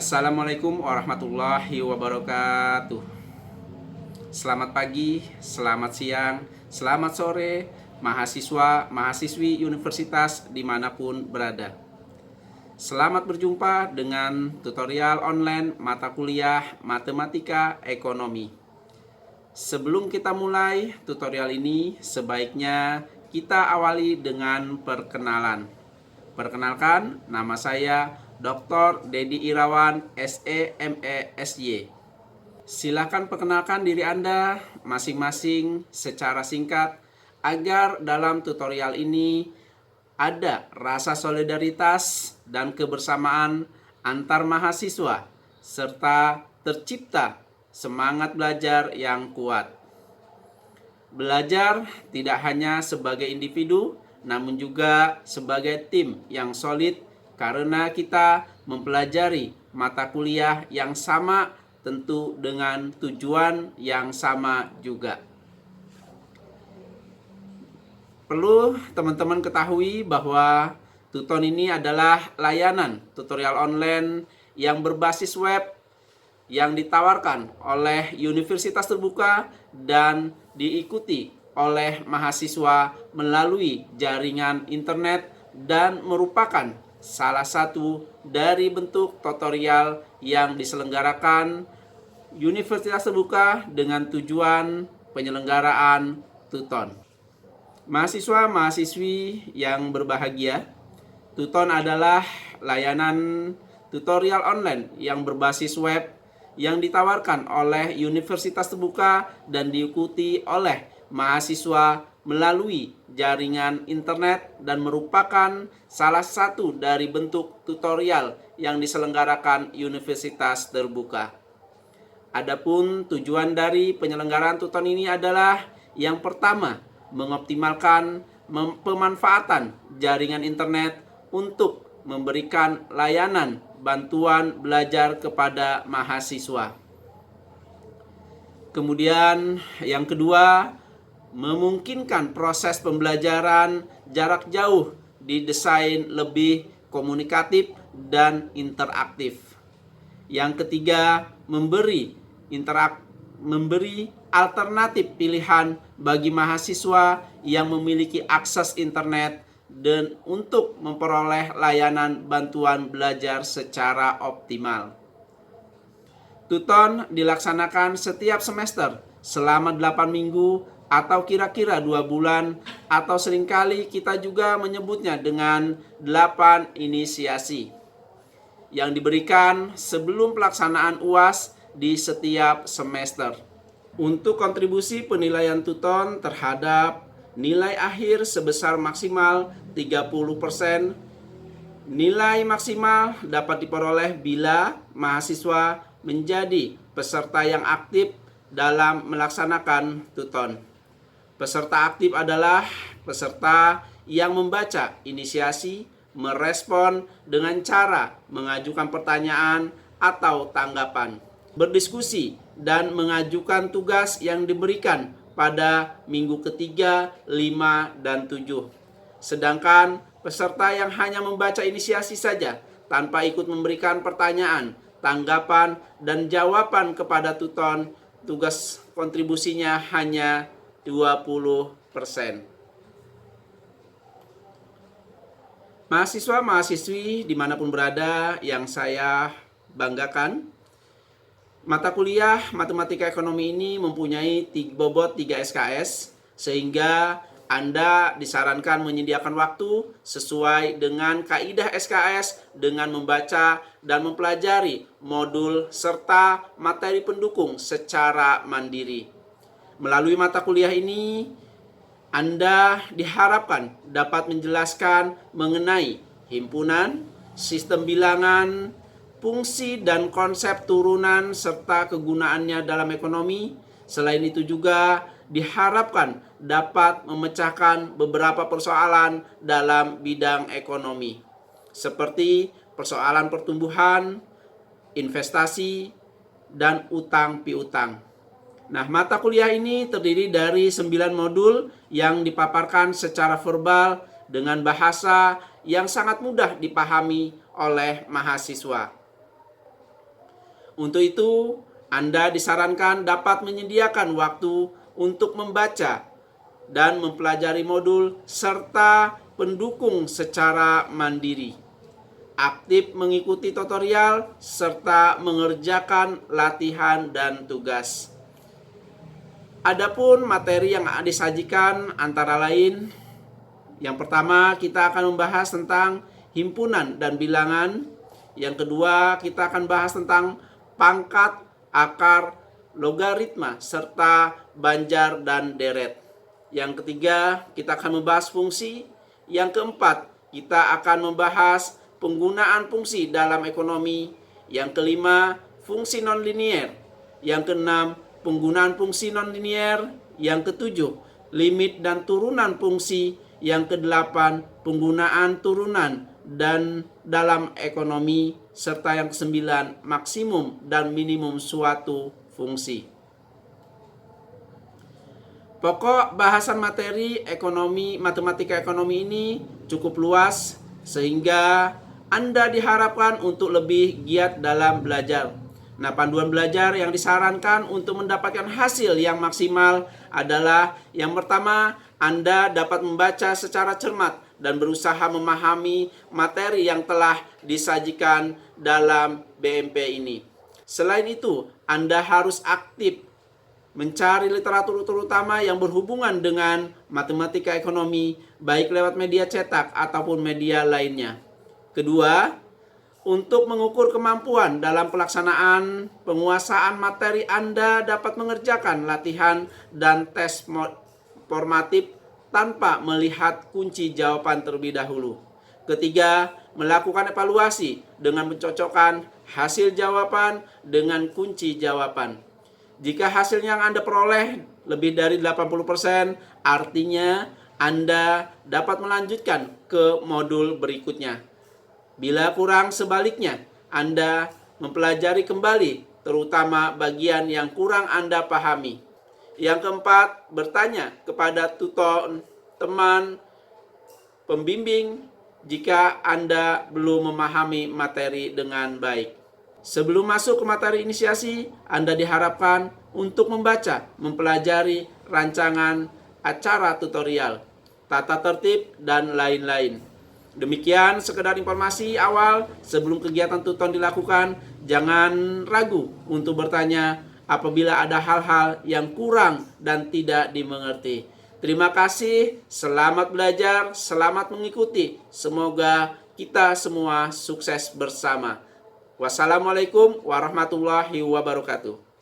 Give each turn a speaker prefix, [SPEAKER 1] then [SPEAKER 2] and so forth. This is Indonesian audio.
[SPEAKER 1] Assalamualaikum warahmatullahi wabarakatuh. Selamat pagi, selamat siang, selamat sore, mahasiswa, mahasiswi universitas dimanapun berada. Selamat berjumpa dengan tutorial online mata kuliah Matematika Ekonomi. Sebelum kita mulai tutorial ini, sebaiknya kita awali dengan perkenalan. Perkenalkan, nama saya Dr. Dedi Irawan, SEME SY. Silakan perkenalkan diri Anda masing-masing secara singkat agar dalam tutorial ini ada rasa solidaritas dan kebersamaan antar mahasiswa serta tercipta semangat belajar yang kuat. Belajar tidak hanya sebagai individu, namun juga sebagai tim yang solid karena kita mempelajari mata kuliah yang sama, tentu dengan tujuan yang sama juga. Perlu teman-teman ketahui bahwa Tuton ini adalah layanan tutorial online yang berbasis web yang ditawarkan oleh universitas terbuka dan diikuti oleh mahasiswa melalui jaringan internet dan merupakan salah satu dari bentuk tutorial yang diselenggarakan universitas terbuka dengan tujuan penyelenggaraan Tuton. Mahasiswa-mahasiswi yang berbahagia, Tuton adalah layanan tutorial online yang berbasis web yang ditawarkan oleh universitas terbuka dan diikuti oleh mahasiswa melalui jaringan internet dan merupakan salah satu dari bentuk tutorial yang diselenggarakan universitas terbuka. Adapun tujuan dari penyelenggaraan Tuton ini adalah yang pertama, mengoptimalkan pemanfaatan jaringan internet untuk memberikan layanan bantuan belajar kepada mahasiswa. Kemudian yang kedua, memungkinkan proses pembelajaran jarak jauh didesain lebih komunikatif dan interaktif. Yang ketiga, memberi alternatif pilihan bagi mahasiswa yang memiliki akses internet dan untuk memperoleh layanan bantuan belajar secara optimal. Tuton dilaksanakan setiap semester selama 8 minggu atau kira-kira 2 bulan, atau seringkali kita juga menyebutnya dengan 8 inisiasi yang diberikan sebelum pelaksanaan UAS di setiap semester. Untuk kontribusi penilaian Tuton terhadap nilai akhir sebesar maksimal 30%. Nilai maksimal dapat diperoleh bila mahasiswa menjadi peserta yang aktif dalam melaksanakan Tuton. Peserta aktif adalah peserta yang membaca inisiasi, merespon dengan cara mengajukan pertanyaan atau tanggapan, berdiskusi, dan mengajukan tugas yang diberikan pada minggu ketiga, 5, dan 7. Sedangkan peserta yang hanya membaca inisiasi saja tanpa ikut memberikan pertanyaan, tanggapan, dan jawaban kepada Tuton, tugas kontribusinya hanya 20%. Mahasiswa-mahasiswi dimanapun berada yang saya banggakan, mata kuliah Matematika Ekonomi ini mempunyai bobot 3 SKS, sehingga Anda disarankan menyediakan waktu sesuai dengan kaidah SKS dengan membaca dan mempelajari modul serta materi pendukung secara mandiri. Melalui mata kuliah ini, Anda diharapkan dapat menjelaskan mengenai himpunan, sistem bilangan, fungsi dan konsep turunan serta kegunaannya dalam ekonomi. Selain itu juga diharapkan dapat memecahkan beberapa persoalan dalam bidang ekonomi, seperti persoalan pertumbuhan, investasi, dan utang piutang. Nah, mata kuliah ini terdiri dari 9 modul yang dipaparkan secara verbal dengan bahasa yang sangat mudah dipahami oleh mahasiswa. Untuk itu, Anda disarankan dapat menyediakan waktu untuk membaca dan mempelajari modul serta pendukung secara mandiri. Aktif mengikuti tutorial serta mengerjakan latihan dan tugas. Adapun materi yang disajikan antara lain, yang pertama kita akan membahas tentang himpunan dan bilangan. Yang kedua kita akan bahas tentang pangkat, akar, logaritma, serta banjar dan deret. Yang ketiga kita akan membahas fungsi. Yang keempat kita akan membahas penggunaan fungsi dalam ekonomi. Yang kelima, fungsi nonlinier. Yang keenam, penggunaan fungsi nonlinier. Yang ketujuh, limit dan turunan fungsi. Yang kedelapan, penggunaan turunan dan dalam ekonomi. Serta yang kesembilan, maksimum dan minimum suatu fungsi. Pokok bahasan materi ekonomi, matematika ekonomi ini cukup luas sehingga Anda diharapkan untuk lebih giat dalam belajar. Nah, panduan belajar yang disarankan untuk mendapatkan hasil yang maksimal adalah yang pertama, Anda dapat membaca secara cermat dan berusaha memahami materi yang telah disajikan dalam BMP ini. Selain itu, Anda harus aktif mencari literatur terutama yang berhubungan dengan matematika ekonomi, baik lewat media cetak ataupun media lainnya. Kedua, untuk mengukur kemampuan dalam pelaksanaan penguasaan materi, Anda dapat mengerjakan latihan dan tes formatif tanpa melihat kunci jawaban terlebih dahulu. Ketiga, melakukan evaluasi dengan mencocokkan hasil jawaban dengan kunci jawaban. Jika hasil yang Anda peroleh lebih dari 80%, artinya Anda dapat melanjutkan ke modul berikutnya. Bila kurang, sebaliknya, Anda mempelajari kembali, terutama bagian yang kurang Anda pahami. Yang keempat, bertanya kepada tutor, teman, pembimbing, jika Anda belum memahami materi dengan baik. Sebelum masuk ke materi inisiasi, Anda diharapkan untuk membaca, mempelajari rancangan acara tutorial, tata tertib, dan lain-lain. Demikian sekedar informasi awal sebelum kegiatan tuton dilakukan. Jangan ragu untuk bertanya apabila ada hal-hal yang kurang dan tidak dimengerti. Terima kasih, selamat belajar, selamat mengikuti. Semoga kita semua sukses bersama. Wassalamualaikum warahmatullahi wabarakatuh.